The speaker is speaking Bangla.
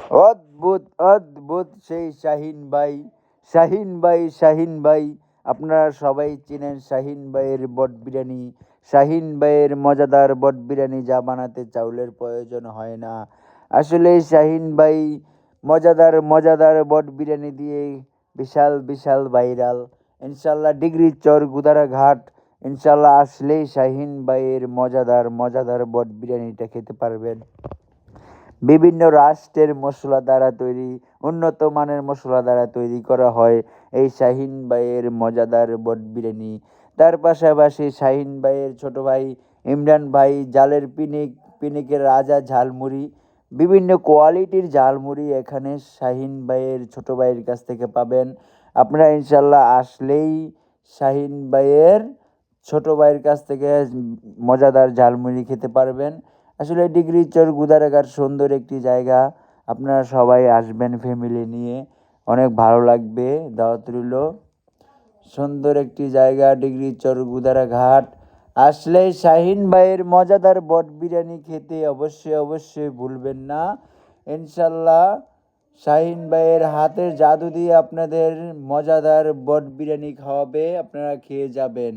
অদ্ভুত অদ্ভুত সেই শাহিন ভাই আপনারা সবাই চিনেন শাহিন ভাইয়ের বট বিরিয়ানি। শাহিন ভাইয়ের মজাদার বট বিরিয়ানি যা বানাতে চাউলের প্রয়োজন হয় না। আসলে শাহিন ভাই মজাদার মজাদার বট বিরিয়ানি দিয়ে বিশাল বিশাল ভাইরাল। ইনশাল্লাহ ডিগ্রি চর গুদারাঘাট ইনশাল্লাহ আসলেই শাহিন ভাইয়ের মজাদার মজাদার বট বিরিয়ানিটা খেতে পারবেন। বিভিন্ন রাষ্ট্রের মশলা দ্বারা তৈরি, উন্নত মানের মশলা দ্বারা তৈরি করা হয় এই শাহিন ভাইয়ের মজাদার বট বিরিয়ানি। তার পাশাপাশি শাহিন ভাইয়ের ছোট ভাই ইমরান ভাই জালের পিনিকের রাজা ঝালমুড়ি, বিভিন্ন কোয়ালিটির ঝালমুড়ি এখানে শাহিন ভাইয়ের ছোট ভাইয়ের কাছ থেকে পাবেন। আপনারা ইনশাল্লাহ আসলেই শাহিন ভাইয়ের ছোট ভাইয়ের কাছ থেকে মজাদার ঝালমুড়ি খেতে পারবেন। আসলে ডিগ্রি চর গুদারাঘাট সুন্দর একটি জায়গা। আপনারা সবাই আসবেন ফ্যামিলি নিয়ে, অনেক ভালো লাগবে। দাওয়াত রইল। সুন্দর একটি জায়গা ডিগ্রি চর গুদারাঘাট। আসলেই শাহিন ভাইয়ের মজাদার বট বিরিয়ানি খেতে অবশ্যই অবশ্যই ভুলবেন না। ইনশাল্লাহ শাহিন ভাইয়ের হাতের জাদু দিয়ে আপনাদের মজাদার বট বিরিয়ানি খাওয়াবে, আপনারা খেয়ে যাবেন।